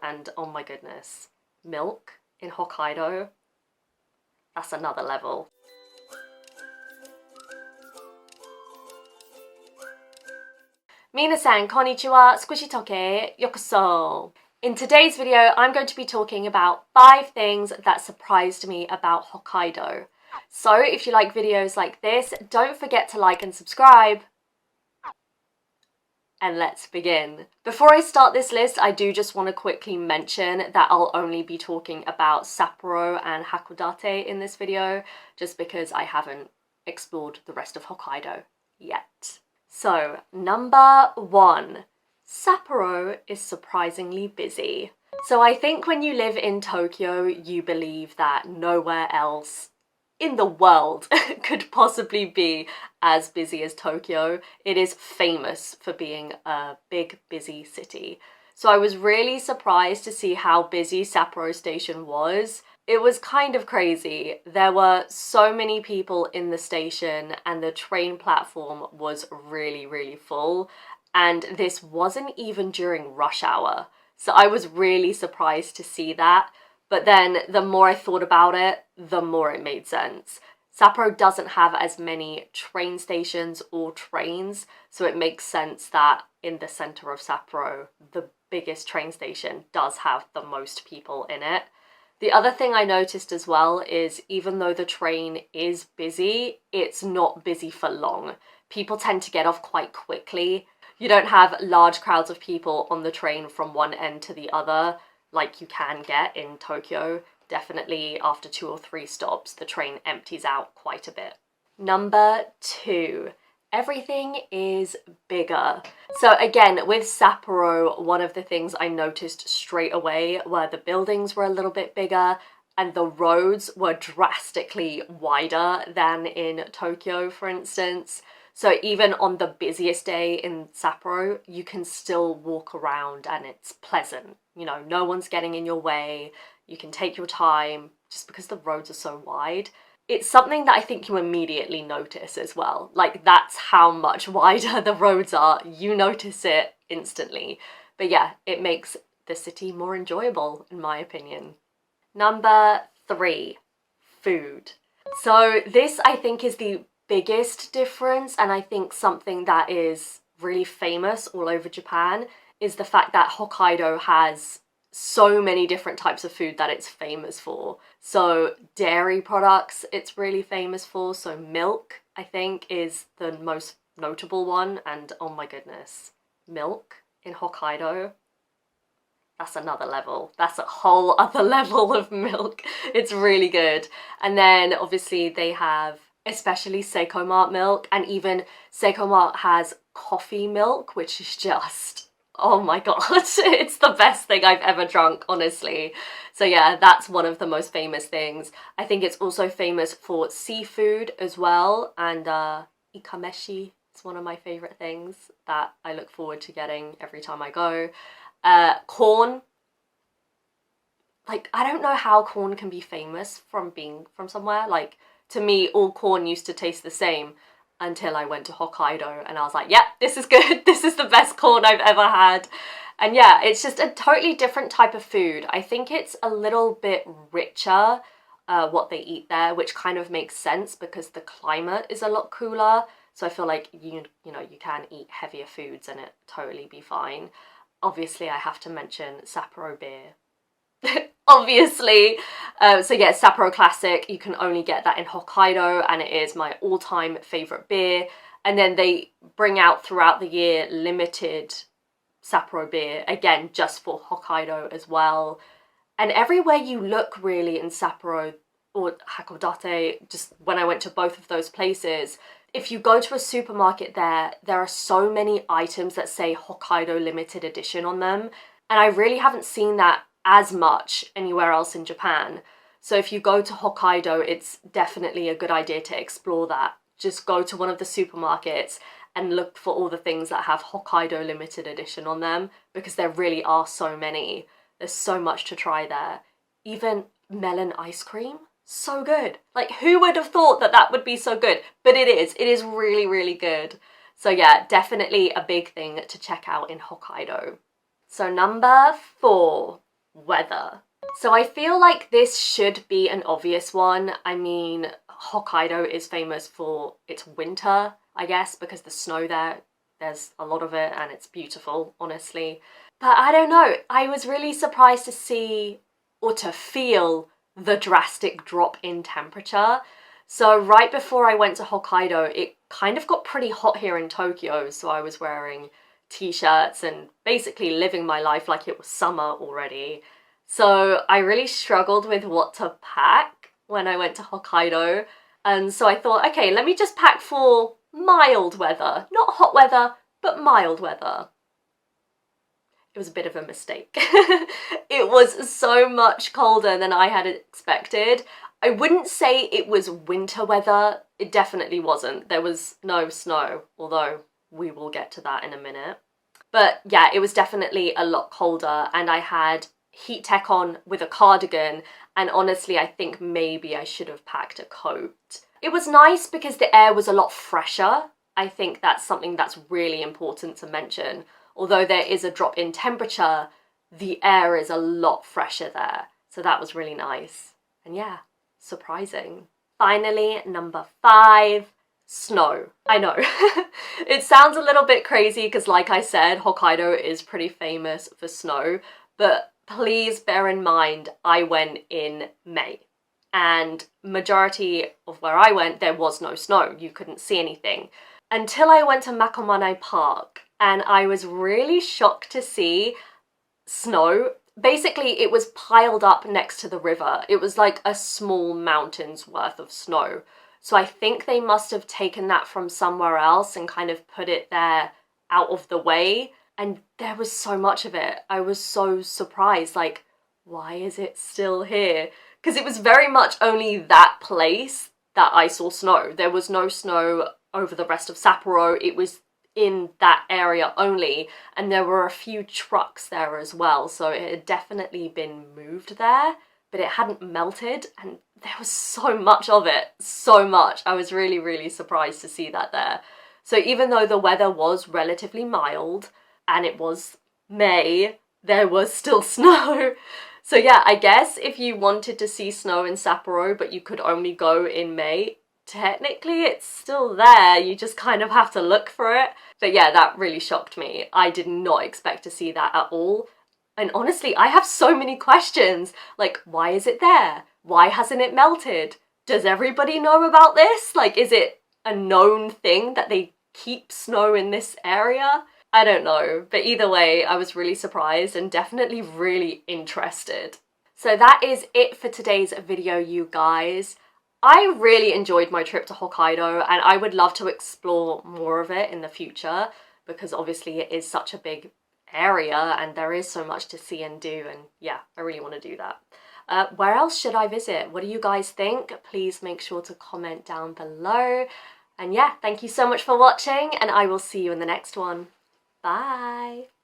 And oh my goodness, milk in Hokkaido, that's another level. Minasan, konnichiwa, squishy toke, yokoso. In today's video, I'm going to be talking about 5 things that surprised me about Hokkaido. So if you like videos like this, don't forget to like and subscribe. And let's begin. Before I start this list, I do just want to quickly mention that I'll only be talking about Sapporo and Hakodate in this video, just because I haven't explored the rest of Hokkaido yet. So, number 1, Sapporo is surprisingly busy. So I think when you live in Tokyo, you believe that nowhere else in the world could possibly be as busy as Tokyo. It is famous for being a big, busy city. So I was really surprised to see how busy Sapporo Station was. It was kind of crazy. There were so many people in the station and the train platform was really, really full. And this wasn't even during rush hour. So I was really surprised to see that. But then the more I thought about it, the more it made sense. Sapporo doesn't have as many train stations or trains, so it makes sense that in the center of Sapporo, the biggest train station does have the most people in it. The other thing I noticed as well is even though the train is busy, it's not busy for long. People tend to get off quite quickly. You don't have large crowds of people on the train from one end to the other, like you can get in Tokyo. Definitely after 2 or 3 stops, the train empties out quite a bit. Number 2, everything is bigger. So again, with Sapporo, one of the things I noticed straight away were the buildings were a little bit bigger and the roads were drastically wider than in Tokyo, for instance. So even on the busiest day in Sapporo, you can still walk around and it's pleasant. You know, no one's getting in your way. You can take your time just because the roads are so wide. It's something that I think you immediately notice as well. Like, that's how much wider the roads are. You notice it instantly. But yeah, it makes the city more enjoyable, in my opinion. Number 3, food. So this, I think, is the biggest difference, and I think something that is really famous all over Japan is the fact that Hokkaido has so many different types of food that it's famous for. So dairy products it's really famous for, so milk I think is the most notable one, and oh my goodness, milk in Hokkaido, that's another level. That's a whole other level of milk. It's really good. And then obviously they have especially Seiko Mart milk, and even Seiko Mart has coffee milk, which is just, oh my god, it's the best thing I've ever drunk, honestly. So yeah, that's one of the most famous things. I think it's also famous for seafood as well, and ikameshi is one of my favorite things that I look forward to getting every time I go. Corn. Like, I don't know how corn can be famous from being from somewhere. Like, to me, all corn used to taste the same until I went to Hokkaido and I was like, yep, this is good. This is the best corn I've ever had. And yeah, it's just a totally different type of food. I think it's a little bit richer, what they eat there, which kind of makes sense because the climate is a lot cooler. So I feel like, you know, you can eat heavier foods and it totally be fine. Obviously, I have to mention Sapporo beer. Obviously. So yeah, Sapporo Classic, you can only get that in Hokkaido and it is my all-time favourite beer. And then they bring out throughout the year limited Sapporo beer, again, just for Hokkaido as well. And everywhere you look really in Sapporo or Hakodate, just when I went to both of those places, if you go to a supermarket there are so many items that say Hokkaido limited edition on them. And I really haven't seen that as much anywhere else in Japan. So if you go to Hokkaido, it's definitely a good idea to explore that. Just go to one of the supermarkets and look for all the things that have Hokkaido limited edition on them, because there really are so many. There's so much to try there. Even melon ice cream, so good. Like, who would have thought that that would be so good? But it is really, really good. So yeah, definitely a big thing to check out in Hokkaido. So number 4, weather. So I feel like this should be an obvious one. I mean, Hokkaido is famous for its winter, I guess, because the snow there's a lot of it and it's beautiful, honestly. But I don't know, I was really surprised to see or to feel the drastic drop in temperature. So right before I went to Hokkaido, it kind of got pretty hot here in Tokyo, so I was wearing t-shirts and basically living my life like it was summer already. So I really struggled with what to pack when I went to Hokkaido. And so I thought, okay, let me just pack for mild weather. Not hot weather, but mild weather. It was a bit of a mistake. It was so much colder than I had expected. I wouldn't say it was winter weather. It definitely wasn't. There was no snow, although we will get to that in a minute. But yeah, it was definitely a lot colder, and I had heat tech on with a cardigan, and honestly I think maybe I should have packed a coat. It was nice because the air was a lot fresher. I think that's something that's really important to mention. Although there is a drop in temperature, the air is a lot fresher there. So that was really nice. And yeah, surprising. Finally, number 5, snow. I know. It sounds a little bit crazy because like I said, Hokkaido is pretty famous for snow, but please bear in mind I went in May. And majority of where I went, there was no snow. You couldn't see anything. Until I went to Makomanai Park, and I was really shocked to see snow. Basically, it was piled up next to the river. It was like a small mountain's worth of snow. So I think they must have taken that from somewhere else and kind of put it there out of the way. And there was so much of it. I was so surprised, like, why is it still here? Because it was very much only that place that I saw snow. There was no snow over the rest of Sapporo. It was in that area only, and there were a few trucks there as well, so it had definitely been moved there, but it hadn't melted, and there was so much of it, so much. I was really, really surprised to see that there. So even though the weather was relatively mild, and it was May, there was still snow. So yeah, I guess if you wanted to see snow in Sapporo, but you could only go in May, technically it's still there, you just kind of have to look for it. But yeah, that really shocked me. I did not expect to see that at all. And honestly, I have so many questions. Like, why is it there? Why hasn't it melted? Does everybody know about this? Like, is it a known thing that they keep snow in this area? I don't know. But either way, I was really surprised and definitely really interested. So that is it for today's video, you guys. I really enjoyed my trip to Hokkaido, and I would love to explore more of it in the future because obviously it is such a big area and there is so much to see and do, and yeah, I really want to do that. Where else should I visit? What do you guys think? Please make sure to comment down below. And yeah, thank you so much for watching, and I will see you in the next one. Bye!